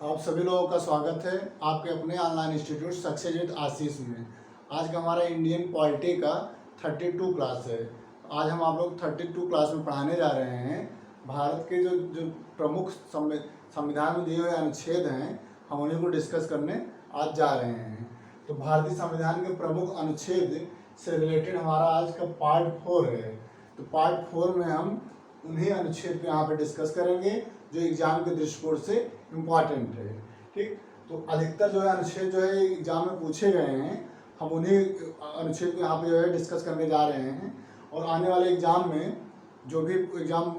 आप सभी लोगों का स्वागत है आपके अपने ऑनलाइन इंस्टीट्यूट सक्सेस विद आशीष में। आज का हमारा इंडियन पॉलिटी का 32 क्लास है। आज हम आप लोग 32 क्लास में पढ़ाने जा रहे हैं भारत के जो जो प्रमुख संविधान में दिए हुए अनुच्छेद हैं, हम उन्हीं को डिस्कस करने आज जा रहे हैं। तो भारतीय संविधान के प्रमुख अनुच्छेद से रिलेटेड हमारा आज का पार्ट 4 है। तो पार्ट 4 में हम उन्हीं अनुच्छेद को यहाँ पे डिस्कस करेंगे जो एग्जाम के दृष्टिकोण से इम्पॉर्टेंट है। ठीक, तो अधिकतर जो है अनुच्छेद जो है एग्जाम में पूछे गए हैं, हम उन्हीं अनुच्छेद को यहाँ पे जो है डिस्कस करने जा रहे हैं। और आने वाले एग्जाम में जो भी एग्जाम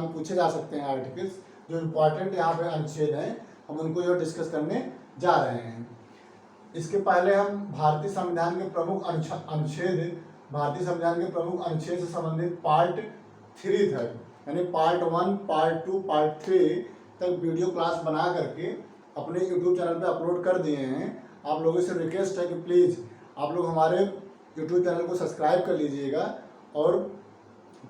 में पूछे जा सकते हैं आर्टिकल्स, जो इम्पॉर्टेंट यहाँ पे अनुच्छेद हैं, हम उनको जो डिस्कस करने जा रहे हैं। इसके पहले हम भारतीय संविधान के प्रमुख अनुच्छेद से संबंधित पार्ट 3 तक, यानी पार्ट 1, पार्ट 2, पार्ट 3 तक वीडियो क्लास बना करके अपने यूट्यूब चैनल पे अपलोड कर दिए हैं। आप लोगों से रिक्वेस्ट है कि प्लीज़ आप लोग हमारे यूट्यूब चैनल को सब्सक्राइब कर लीजिएगा और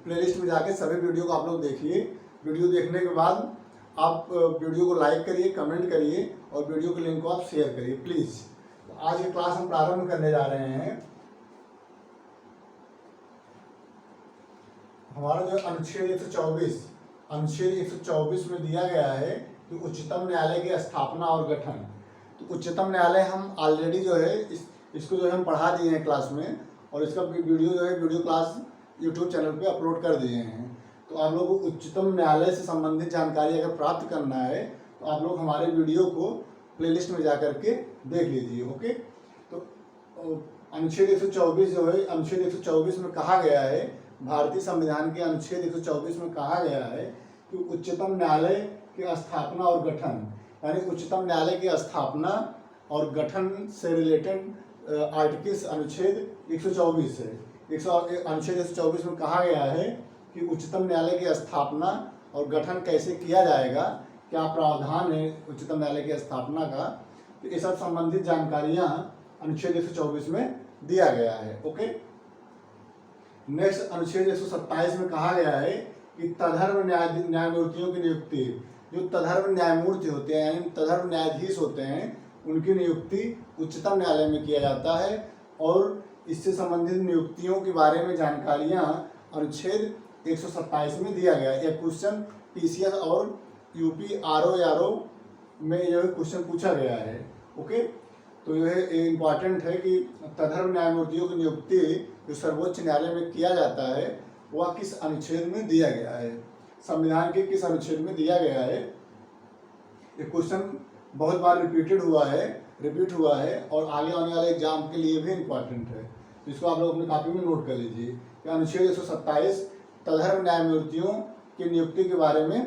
प्लेलिस्ट में जाके सभी वीडियो को आप लोग देखिए। वीडियो देखने के बाद आप वीडियो को लाइक करिए, कमेंट करिए और वीडियो के लिंक को आप शेयर करिए प्लीज़। तो आज की क्लास हम प्रारंभ करने जा रहे हैं। हमारा जो अनुच्छेद 124 में दिया गया है कि उच्चतम न्यायालय की स्थापना और गठन। तो उच्चतम न्यायालय हम ऑलरेडी जो है इसको जो है हम पढ़ा दिए हैं क्लास में, और इसका वीडियो क्लास यूट्यूब चैनल पे अपलोड कर दिए हैं। तो आप लोगों को उच्चतम न्यायालय से संबंधित जानकारी अगर प्राप्त करना है तो आप लोग हमारे वीडियो को प्लेलिस्ट में जा करके देख लीजिए। ओके, तो अनुच्छेद 124 जो है, अनुच्छेद 124 में कहा गया है, भारतीय संविधान के अनुच्छेद 124 में कहा गया है कि उच्चतम न्यायालय की स्थापना और गठन, यानी उच्चतम न्यायालय की स्थापना और गठन से रिलेटेड आर्टिकल्स अनुच्छेद 124 है। अनुच्छेद 124 में कहा गया है कि उच्चतम न्यायालय की स्थापना और गठन कैसे किया जाएगा, क्या प्रावधान है उच्चतम न्यायालय की स्थापना का, तो ये सब संबंधित जानकारियाँ अनुच्छेद 124 में दिया गया है। ओके, नेक्स्ट अनुच्छेद 127 में कहा गया है कि तदर्व न्यायमूर्तियों की नियुक्ति, जो तदर्व न्यायमूर्ति होते हैं यानी तदर्व न्यायाधीश होते हैं, उनकी नियुक्ति उच्चतम न्यायालय में किया जाता है। और इससे संबंधित नियुक्तियों के बारे में जानकारियां अनुच्छेद 127 में दिया गया है। यह क्वेश्चन पीसीएस और यूपी आरओ में यह क्वेश्चन पूछा गया है। ओके, तो यह इम्पॉर्टेंट है कि तदर्व न्यायमूर्तियों की नियुक्ति जो सर्वोच्च न्यायालय में किया जाता है वह किस अनुच्छेद में दिया गया है, संविधान के किस अनुच्छेद में दिया गया है। ये क्वेश्चन बहुत बार रिपीट हुआ है और आगे आने वाले एग्जाम के लिए भी इम्पॉर्टेंट है। तो इसको आप लोग अपनी कॉपी में नोट कर लीजिए कि अनुच्छेद 127 तदर्व न्यायमूर्तियों की नियुक्ति के बारे में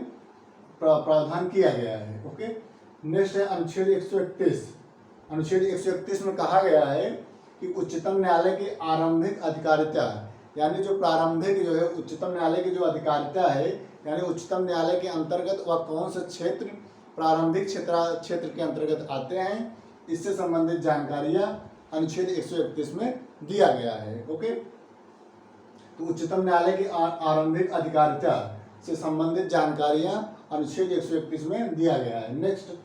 प्रावधान किया गया है। ओके, नेक्स्ट है अनुच्छेद 131। अनुच्छेद 131 में कहा गया है कि उच्चतम न्यायालय की आरंभिक अधिकारिता, यानी जो प्रारंभिक जो है उच्चतम न्यायालय की जो अधिकारिता है, यानी उच्चतम न्यायालय के अंतर्गत वह कौन से क्षेत्र प्रारंभिक क्षेत्र के अंतर्गत आते हैं, इससे संबंधित जानकारियां अनुच्छेद 131 में दिया गया है। ओके, तो उच्चतम न्यायालय की आरंभिक अधिकारिता से संबंधित जानकारियां अनुच्छेद 131 में दिया गया है। नेक्स्ट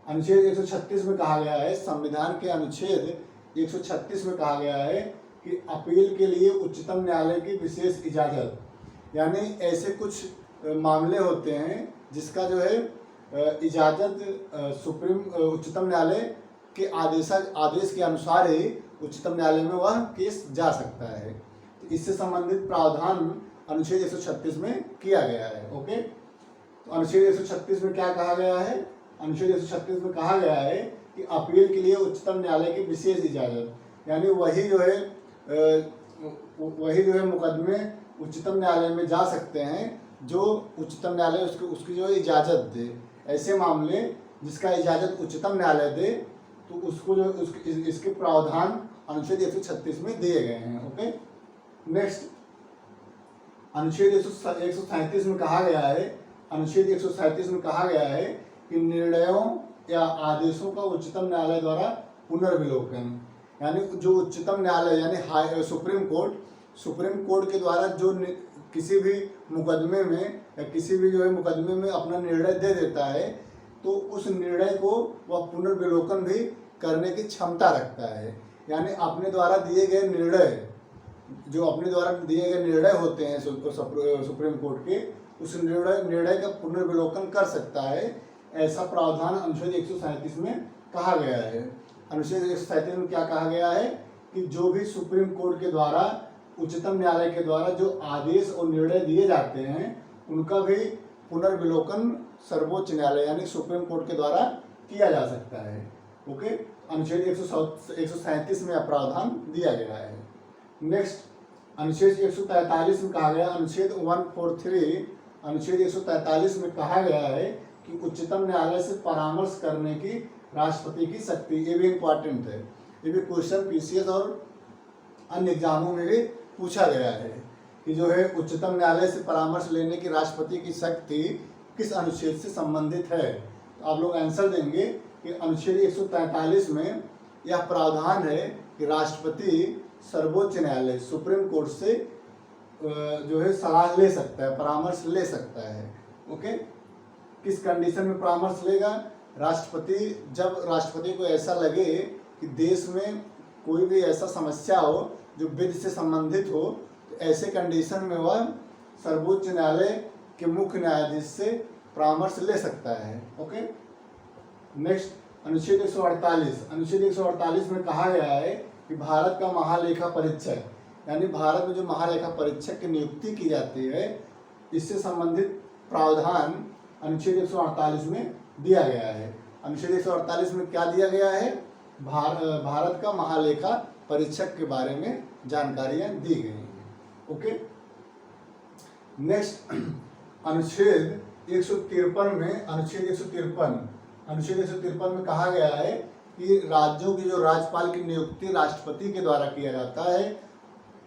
अनुच्छेद 136 में कहा गया है, संविधान के अनुच्छेद 136 में कहा गया है कि अपील के लिए उच्चतम न्यायालय की विशेष इजाज़त, यानी ऐसे कुछ मामले होते हैं जिसका जो है इजाज़त उच्चतम न्यायालय के आदेश के अनुसार ही उच्चतम न्यायालय में वह केस जा सकता है। तो इससे संबंधित प्रावधान अनुच्छेद 136 में किया गया है। ओके, तो अनुच्छेद 136 में क्या कहा गया है, अनुच्छेद 136 में कहा गया है कि अपील के लिए उच्चतम न्यायालय की विशेष इजाज़त, यानी वही जो है मुकदमे उच्चतम न्यायालय में जा सकते हैं जो उच्चतम न्यायालय उसकी जो इजाज़त दे। ऐसे मामले जिसका इजाज़त उच्चतम न्यायालय दे तो उसको जो इसके प्रावधान अनुच्छेद 136 में दिए गए हैं। ओके, नेक्स्ट अनुच्छेद 137 में कहा गया है, अनुच्छेद 137 में कहा गया है कि निर्णयों या आदेशों का उच्चतम न्यायालय द्वारा पुनर्विलोकन, यानी जो उच्चतम न्यायालय यानी सुप्रीम कोर्ट के द्वारा जो किसी भी मुकदमे में या किसी भी जो है मुकदमे में अपना निर्णय दे देता है, तो उस निर्णय को वह पुनर्विलोकन भी करने की क्षमता रखता है। यानी अपने द्वारा दिए गए निर्णय, जो अपने द्वारा दिए गए निर्णय होते हैं सुप्रीम कोर्ट के, उस निर्णय का पुनर्विलोकन कर सकता है। ऐसा प्रावधान अनुच्छेद 137 में कहा गया है। अनुच्छेद 137 में क्या कहा गया है कि जो भी सुप्रीम कोर्ट के द्वारा, उच्चतम न्यायालय के द्वारा जो आदेश और निर्णय दिए जाते हैं, उनका भी पुनर्विलोकन सर्वोच्च न्यायालय यानी सुप्रीम कोर्ट के द्वारा किया जा सकता है। ओके, अनुच्छेद 137 में प्रावधान दिया गया है। नेक्स्ट, अनुच्छेद 143 में कहा गया, अनुच्छेद 143 में कहा गया है कि उच्चतम न्यायालय से परामर्श करने की राष्ट्रपति की शक्ति। ये भी इम्पोर्टेंट है, ये भी क्वेश्चन पीसीएस और अन्य एग्जामों में भी पूछा गया है कि जो है उच्चतम न्यायालय से परामर्श लेने की राष्ट्रपति की शक्ति किस अनुच्छेद से संबंधित है। तो आप लोग आंसर देंगे कि अनुच्छेद 143 में यह प्रावधान है कि राष्ट्रपति सर्वोच्च न्यायालय सुप्रीम कोर्ट से जो है सलाह ले सकता है, परामर्श ले सकता है। ओके, किस कंडीशन में परामर्श लेगा? राष्ट्रपति, जब राष्ट्रपति को ऐसा लगे कि देश में कोई भी ऐसा समस्या हो जो विधि से संबंधित हो, तो ऐसे कंडीशन में वह सर्वोच्च न्यायालय के मुख्य न्यायाधीश से परामर्श ले सकता है। ओके, नेक्स्ट, अनुच्छेद 148 में कहा गया है कि भारत का महालेखा परीक्षक, यानी भारत में जो महालेखा परीक्षक की नियुक्ति की जाती है, इससे संबंधित प्रावधान अनुच्छेद 148 में दिया गया है। अनुच्छेद 148 में क्या दिया गया है? भारत का महालेखा परीक्षक के बारे में जानकारियां दी गई हैं। ओके, नेक्स्ट, अनुच्छेद 153 में कहा गया है कि राज्यों की जो राज्यपाल की नियुक्ति राष्ट्रपति के द्वारा किया जाता है,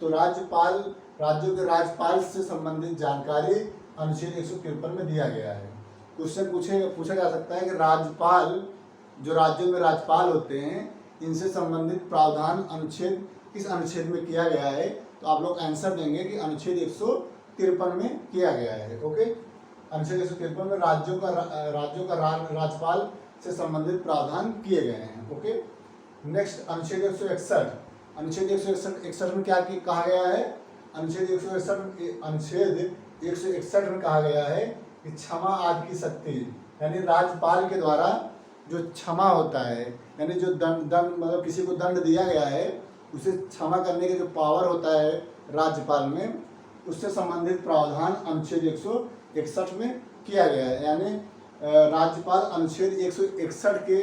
तो राज्यों के राज्यपाल से संबंधित जानकारी अनुच्छेद 153 में दिया गया है। क्वेश्चन पूछा जा सकता है कि राज्यपाल, जो राज्यों में राज्यपाल होते हैं, इनसे संबंधित प्रावधान किस अनुच्छेद में किया गया है। तो आप लोग आंसर देंगे कि अनुच्छेद 153 में किया गया है। ओके, अनुच्छेद 153 में राज्यों का राज्यपाल से संबंधित प्रावधान किए गए हैं। ओके, नेक्स्ट, अनुच्छेद 161 में क्या कहा गया है? अनुच्छेद 161 में कहा गया है कि क्षमा आदि की शक्ति, यानी राज्यपाल के द्वारा जो क्षमा होता है, यानी जो दंड मतलब किसी को दंड दिया गया है, उसे क्षमा करने के जो पावर होता है राज्यपाल में, उससे संबंधित प्रावधान अनुच्छेद 161 में किया गया है। यानी राज्यपाल अनुच्छेद 161 के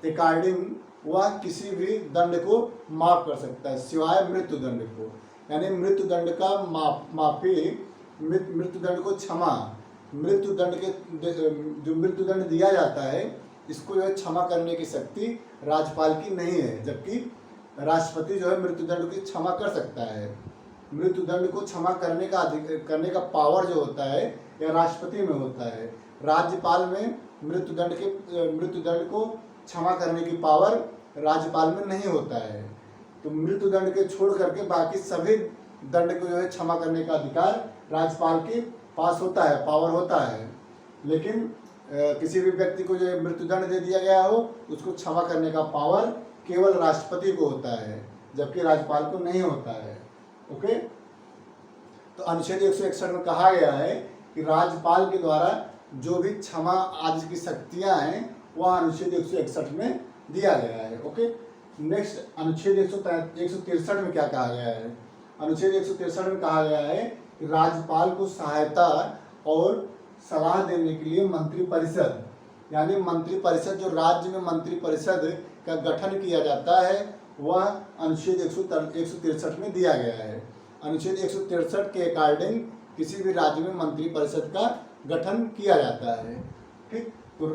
अकॉर्डिंग वह किसी भी दंड को माफ कर सकता है सिवाय मृत्यु दंड को। यानी मृत्यु दंड का माफी, मृत्यु दंड को क्षमा, मृत्यु दंड के जो मृत्यु दंड दिया जाता है, इसको जो है क्षमा करने की शक्ति राज्यपाल की नहीं है, जबकि राष्ट्रपति जो है मृत्यु दंड की क्षमा कर सकता है। मृत्यु दंड को क्षमा करने का पावर जो होता है यह राष्ट्रपति में होता है। राज्यपाल में मृत्यु दंड को क्षमा करने की पावर राज्यपाल में नहीं होता है। तो मृत्यु दंड के छोड़ करके बाकी सभी दंड को जो है क्षमा करने का अधिकार राज्यपाल के पास होता है, पावर होता है। लेकिन किसी भी व्यक्ति को जो मृत्यु दंड दे दिया गया हो, उसको क्षमा करने का पावर केवल राष्ट्रपति को होता है, जबकि राज्यपाल को नहीं होता है। ओके, तो अनुच्छेद 161 में कहा गया है कि राज्यपाल के द्वारा जो भी क्षमा आदि की शक्तियां हैं वह अनुच्छेद 161 में दिया गया है। ओके, नेक्स्ट, अनुच्छेद 163 में क्या कहा गया है? अनुच्छेद 163 में कहा गया है कि राज्यपाल को सहायता और सलाह देने के लिए मंत्रिपरिषद, यानी मंत्रिपरिषद, जो राज्य में मंत्रिपरिषद का गठन किया जाता है, वह अनुच्छेद 163 में दिया गया है। अनुच्छेद 163 के अकॉर्डिंग किसी भी राज्य में मंत्रिपरिषद का गठन किया जाता है। ठीक, तो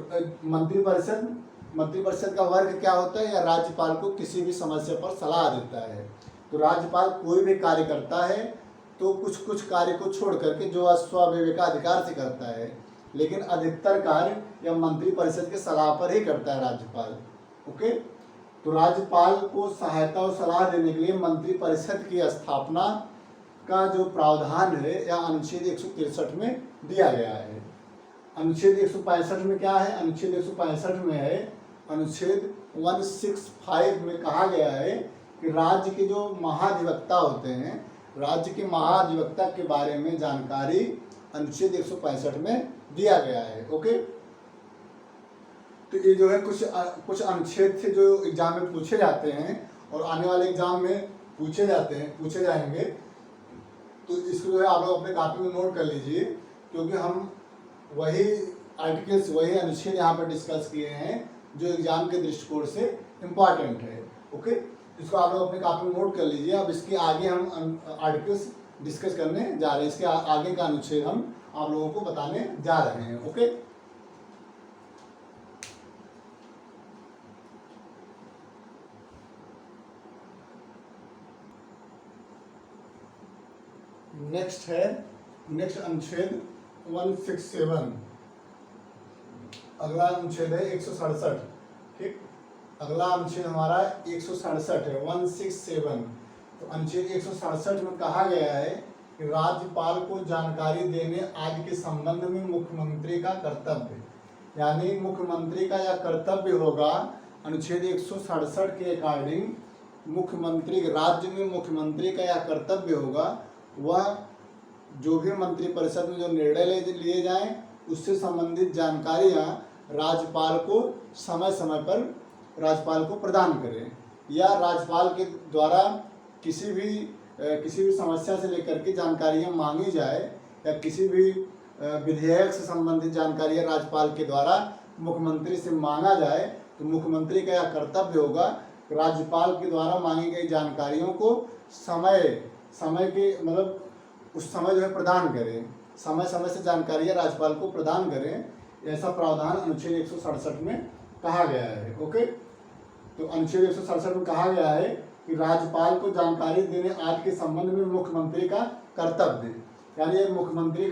मंत्रिपरिषद का वर्ग क्या होता है? या राज्यपाल को किसी भी समस्या पर सलाह देता है। तो राज्यपाल कोई भी कार्य करता है तो कुछ कार्य को छोड़ करके जो स्वविवेकाधिकार से करता है, लेकिन अधिकतर कार्य या मंत्रिपरिषद के सलाह पर ही करता है राज्यपाल। ओके, तो राज्यपाल को सहायता और सलाह देने के लिए मंत्रिपरिषद की स्थापना का जो प्रावधान है या अनुच्छेद 163 में दिया गया है। अनुच्छेद 165 में क्या है, अनुच्छेद 165 में है, अनुच्छेद 165 में कहा गया है कि राज्य के जो महाधिवक्ता होते हैं, राज्य के महाधिवक्ता के बारे में जानकारी अनुच्छेद 165 में दिया गया है। ओके, तो ये जो है कुछ अनुच्छेद थे जो एग्जाम में पूछे जाते हैं और आने वाले एग्जाम में पूछे जाएंगे। तो इसको जो है आप लोग अपने कापी में नोट कर लीजिए, क्योंकि हम वही आर्टिकल्स, वही अनुच्छेद यहाँ पर डिस्कस किए हैं जो एग्जाम के दृष्टिकोण से इम्पॉर्टेंट है। ओके, इसको आप लोग अपने कापी में नोट कर लीजिए। अब इसके आगे हम आर्टिकल्स डिस्कस करने जा रहे हैं, इसके आगे का अनुच्छेद हम आप लोगों को बताने जा रहे हैं। ओके, नेक्स्ट अनुच्छेद 167, अगला अनुच्छेद है 167। ठीक, अगला अनुच्छेद हमारा 167 है, 167। तो अनुच्छेद 167 में कहा गया है कि राज्यपाल को जानकारी देने आदि के संबंध में मुख्यमंत्री का कर्तव्य, यानी मुख्यमंत्री का यह कर्तव्य होगा। अनुच्छेद 167 के अकॉर्डिंग मुख्यमंत्री, राज्य में मुख्यमंत्री का यह कर्तव्य होगा, वह जो भी मंत्रिपरिषद में जो निर्णय लिए जाएं उससे संबंधित जानकारियां राज्यपाल को समय समय पर राज्यपाल को प्रदान करें, या राज्यपाल के द्वारा किसी भी समस्या से लेकर के जानकारियां मांगी जाए, या किसी भी विधेयक से संबंधित जानकारियां राज्यपाल के द्वारा मुख्यमंत्री से मांगा जाए, तो मुख्यमंत्री का यह कर्तव्य होगा कि राज्यपाल के द्वारा मांगी गई जानकारियों को समय के मतलब उस समय जो है प्रदान करें, समय समय से जानकारियां राज्यपाल को प्रदान करें, ऐसा प्रावधान अनुच्छेद 167 में कहा गया है। ओके, तो अनुच्छेद 167 में कहा गया है कि राज्यपाल को जानकारी देने आदि के संबंध में मुख्यमंत्री का कर्तव्य, यानी मुख्यमंत्री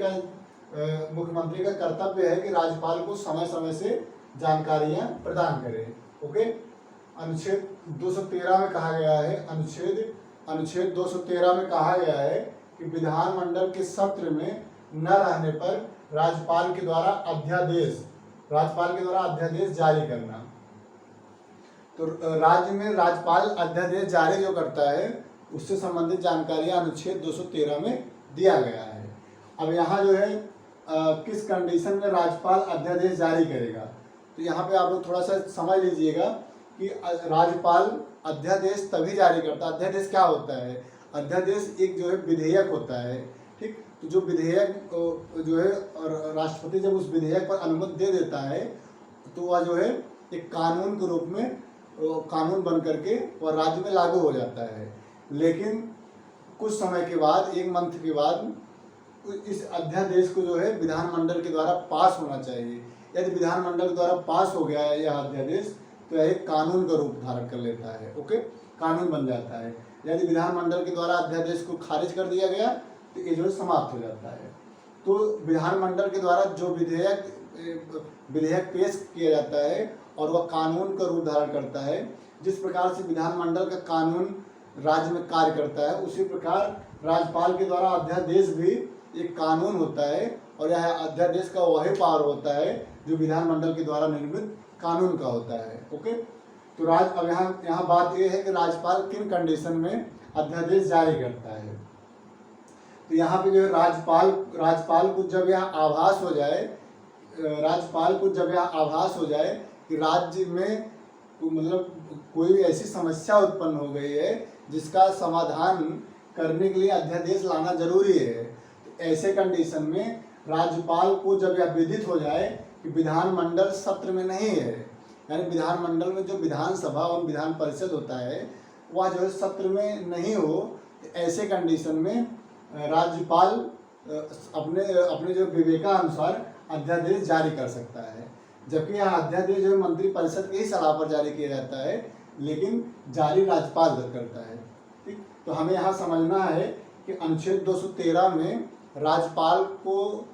का कर्तव्य है कि राज्यपाल को समय समय से जानकारियां प्रदान करें। ओके, अनुच्छेद 213 में कहा गया है, अनुच्छेद 213 में कहा गया है कि विधानमंडल के सत्र में न रहने पर राज्यपाल के द्वारा अध्यादेश जारी करना। तो राज्य में राज्यपाल अध्यादेश जारी जो करता है उससे संबंधित जानकारियां अनुच्छेद 213 में दिया गया है। अब यहाँ जो है किस कंडीशन में राज्यपाल अध्यादेश जारी करेगा, तो यहाँ पे आप लोग थोड़ा सा समझ लीजिएगा कि राज्यपाल अध्यादेश तभी जारी करता है। अध्यादेश क्या होता है, अध्यादेश एक जो है विधेयक होता है। ठीक, तो जो विधेयक जो है राष्ट्रपति जब उस विधेयक पर अनुमति दे देता है तो वह जो है एक कानून के रूप में कानून बन करके वह राज्य में लागू हो जाता है। लेकिन कुछ समय के बाद, एक मंथ के बाद, इस अध्यादेश को जो है विधानमंडल के द्वारा पास होना चाहिए। यदि विधानमंडल के द्वारा पास हो गया है यह अध्यादेश तो यह एक कानून का रूप धारण कर लेता है। ओके, कानून बन जाता है। यदि विधानमंडल के द्वारा अध्यादेश को खारिज कर दिया गया तो ये जो समाप्त हो जाता है। तो विधानमंडल के द्वारा जो विधेयक पेश किया जाता है और वह कानून का रूप धारण करता है, जिस प्रकार से विधानमंडल का कानून राज्य में कार्य करता है, उसी प्रकार राज्यपाल के द्वारा अध्यादेश भी एक कानून होता है और यह अध्यादेश का वही पावर होता है जो विधानमंडल के द्वारा निर्मित कानून का होता है। ओके, तो अब यहाँ बात यह है कि राज्यपाल किन कंडीशन में अध्यादेश जारी करता है। तो यहाँ पे जो है राज्यपाल को जब यह आभास हो जाए कि राज्य में मतलब कोई ऐसी समस्या उत्पन्न हो गई है जिसका समाधान करने के लिए अध्यादेश लाना जरूरी है, तो ऐसे कंडीशन में राज्यपाल को जब यह विदित हो जाए कि विधानमंडल सत्र में नहीं है, यानी विधानमंडल में जो विधानसभा और विधान परिषद होता है वह जो है सत्र में नहीं हो, तो ऐसे कंडीशन में राज्यपाल अपने जो विवेकानुसार अध्यादेश जारी कर सकता है। जबकि यह अध्यादेश जो मंत्रिपरिषद की ही सलाह पर जारी किया जाता है, लेकिन जारी राज्यपाल करता है। ठीक, तो हमें यहाँ समझना है कि अनुच्छेद 213 में राज्यपाल को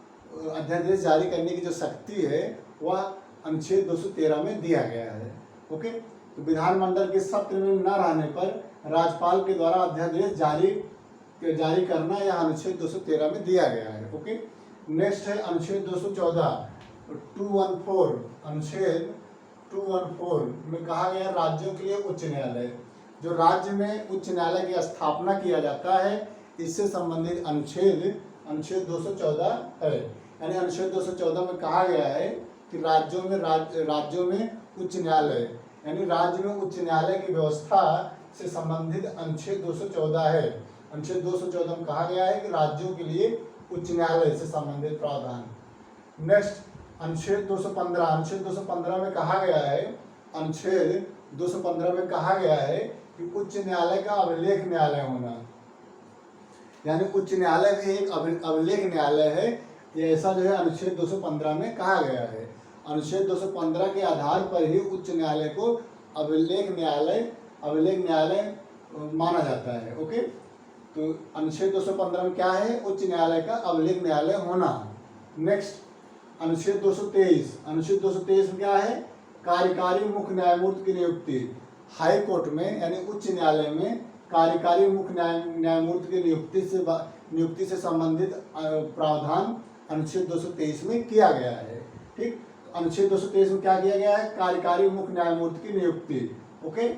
अध्यादेश जारी करने की जो शक्ति है वह अनुच्छेद 213 में दिया गया है। ओके, तो विधानमंडल के सत्र में न रहने पर राज्यपाल के द्वारा अध्यादेश जारी करना यह अनुच्छेद 213 में दिया गया है। ओके, नेक्स्ट है अनुच्छेद 214। 214 अनुच्छेद 214 में कहा गया राज्यों के लिए उच्च न्यायालय, जो राज्य में उच्च न्यायालय की स्थापना किया जाता है, इससे संबंधित अनुच्छेद 214 है। यानी अनुच्छेद 214 में कहा गया है कि राज्यों में उच्च न्यायालय, यानी राज्य में उच्च न्यायालय की व्यवस्था से संबंधित अनुच्छेद 214 है। अनुच्छेद 214 में कहा गया है कि राज्यों के लिए उच्च न्यायालय से संबंधित प्रावधान। नेक्स्ट अनुच्छेद 215 में कहा गया है, अनुच्छेद 215 में कहा गया है कि उच्च न्यायालय का अभिलेख न्यायालय होना, यानी उच्च न्यायालय भी एक अभिलेख न्यायालय है। ये ऐसा जो है अनुच्छेद 215 में कहा गया है। अनुच्छेद 215 के आधार पर ही उच्च न्यायालय को अभिलेख न्यायालय माना जाता है। ओके, तो अनुच्छेद 215 में क्या है? उच्च न्यायालय का अभिलेख न्यायालय होना। नेक्स्ट अनुच्छेद 223 में क्या है? कार्यकारी मुख्य न्यायमूर्ति की नियुक्ति। हाई कोर्ट में यानी उच्च न्यायालय में कार्यकारी मुख्य न्यायमूर्ति की नियुक्ति से संबंधित प्रावधान अनुच्छेद 223 में किया गया है। ठीक, अनुच्छेद 223 में क्या किया गया है? कार्यकारी मुख्य न्यायमूर्ति की नियुक्ति। ओके,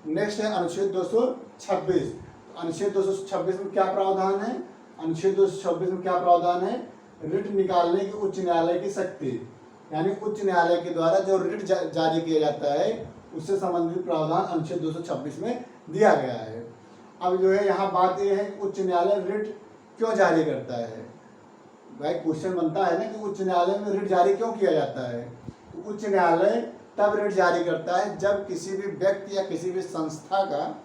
नेक्स्ट है अनुच्छेद 226। अनुच्छेद 226 में क्या प्रावधान है? अनुच्छेद 226 में क्या प्रावधान है? रिट निकालने की उच्च न्यायालय की शक्ति, यानी उच्च न्यायालय के द्वारा जो रिट जारी किया जाता है उससे संबंधित प्रावधान अनुच्छेद 226 में दिया गया है। अब जो है यहाँ बात यह है कि उच्च न्यायालय रिट क्यों जारी करता है। भाई क्वेश्चन बनता है ना कि उच्च न्यायालय में रिट जारी क्यों किया जाता है। तो उच्च न्यायालय तब रिट जारी करता है जब किसी भी व्यक्ति या किसी भी संस्था का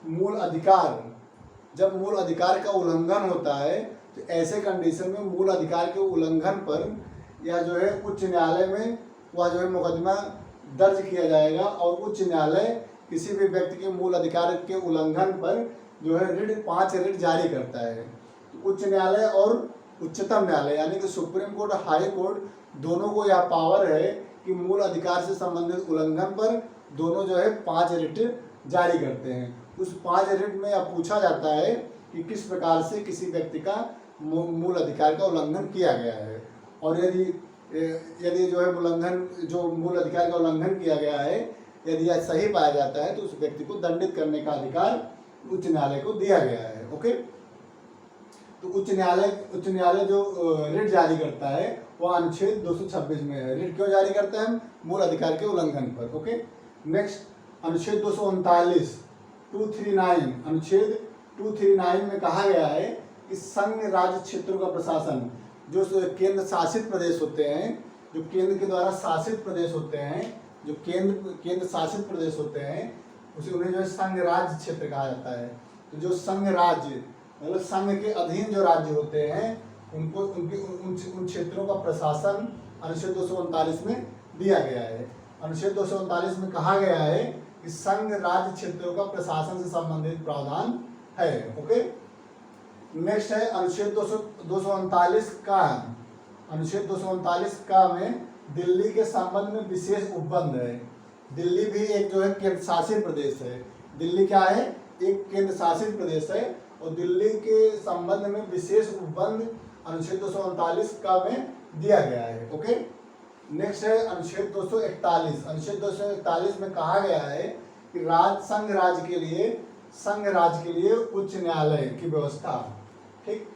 मूल अधिकार का उल्लंघन होता है। तो ऐसे कंडीशन में मूल अधिकार के उल्लंघन पर या जो है उच्च न्यायालय में वह जो है मुकदमा दर्ज किया जाएगा और उच्च न्यायालय किसी भी व्यक्ति के मूल अधिकार के उल्लंघन पर जो है 5 रिट जारी करता है। तो उच्च न्यायालय और उच्चतम न्यायालय यानी कि सुप्रीम कोर्ट और हाई कोर्ट दोनों को यह पावर है कि मूल अधिकार से संबंधित उल्लंघन पर दोनों जो है 5 रिट जारी करते हैं। उस 5 रिट में यह पूछा जाता है कि किस प्रकार से किसी व्यक्ति का मूल अधिकार का उल्लंघन किया गया है, और यदि जो है मूल अधिकार का उल्लंघन किया गया है, यदि यह सही पाया जाता है तो उस व्यक्ति को दंडित करने का अधिकार उच्च न्यायालय को दिया गया है। ओके, तो उच्च न्यायालय जो रिट जारी करता है वह अनुच्छेद 226 में है। रिट क्यों जारी करता है? मूल अधिकार के उल्लंघन पर। ओके, नेक्स्ट अनुच्छेद 239 अनुच्छेद 239 में कहा गया है कि संघ राज्य क्षेत्रों का प्रशासन, जो केंद्र शासित प्रदेश होते हैं, जो केंद्र के द्वारा शासित प्रदेश होते हैं, जो केंद्र शासित प्रदेश होते हैं, उन्हें जो है संघ राज्य क्षेत्र कहा जाता है। तो जो संघ राज्य मतलब संघ के अधीन जो राज्य होते हैं उनको उन क्षेत्रों का प्रशासन अनुच्छेद 239 में दिया गया है। अनुच्छेद 239 में कहा गया है कि संघ राज्य क्षेत्रों का प्रशासन से संबंधित प्रावधान है। ओके, नेक्स्ट है अनुच्छेद 239 का। अनुच्छेद 239 का में दिल्ली के संबंध में विशेष उपबंध है। दिल्ली भी एक जो है केंद्र शासित प्रदेश है। दिल्ली क्या है? एक केंद्र शासित प्रदेश है और दिल्ली के संबंध में विशेष उपबंध अनुच्छेद 239 का में दिया गया है। ओके, नेक्स्ट है अनुच्छेद 241। अनुच्छेद 241 में कहा गया है कि संघ राज्य के लिए उच्च न्यायालय की व्यवस्था। ठीक,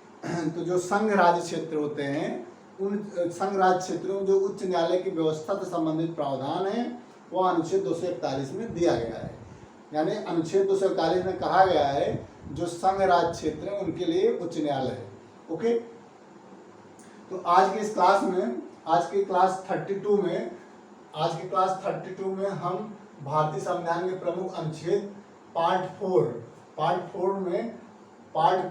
तो जो संघ राज्य क्षेत्र होते हैं उन संघ राज्य क्षेत्रों में जो उच्च न्यायालय की व्यवस्था से संबंधित प्रावधान है वह अनुच्छेद 241 में दिया गया है। यानी अनुच्छेद 241 में कहा गया है जो संघ राज्य क्षेत्र है उनके लिए उच्च न्यायालय है। ओके, तो आज की क्लास 32 में हम भारतीय संविधान के प्रमुख अनुच्छेद पार्ट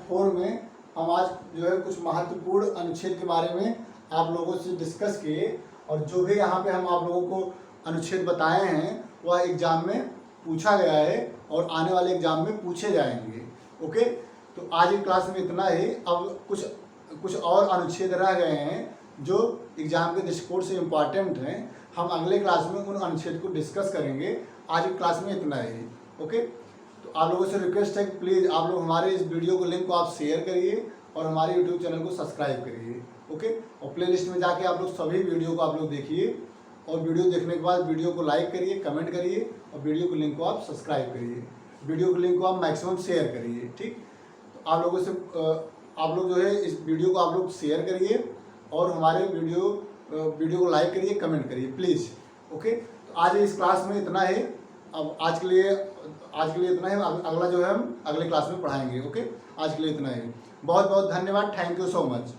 4 में हम आज जो है कुछ महत्वपूर्ण अनुच्छेद के बारे में आप लोगों से डिस्कस किए, और जो भी यहाँ पे हम आप लोगों को अनुच्छेद बताए हैं वह एग्जाम में पूछा गया है और आने वाले एग्जाम में पूछे जाएंगे। ओके, तो आज की क्लास में इतना ही। अब कुछ और अनुच्छेद रह गए हैं जो एग्जाम के दृष्टिकोण से इम्पॉर्टेंट हैं। हम अगले क्लास में उन अनुच्छेद को डिस्कस करेंगे। आज की क्लास में इतना ही। ओके, तो आप लोगों से रिक्वेस्ट है कि प्लीज़ आप लोग हमारे इस वीडियो को लिंक को आप शेयर करिए और हमारे यूट्यूब चैनल को सब्सक्राइब करिए। ओके। और प्ले लिस्ट में जाके आप लोग सभी वीडियो को आप लोग देखिए, और वीडियो देखने के बाद वीडियो को लाइक करिए, कमेंट करिए, और वीडियो के लिंक को आप सब्सक्राइब करिए, वीडियो के लिंक को आप मैक्सिमम शेयर करिए, ठीक। तो आप लोगों से आप लोग जो है इस वीडियो को आप लोग शेयर करिए, और हमारे वीडियो को लाइक करिए, कमेंट करिए प्लीज़, ओके। तो आज इस क्लास में इतना है। अब आज के लिए इतना है। अगला जो है हम अगले क्लास में पढ़ाएंगे, ओके। आज के लिए इतना है। बहुत बहुत धन्यवाद। Thank you so much.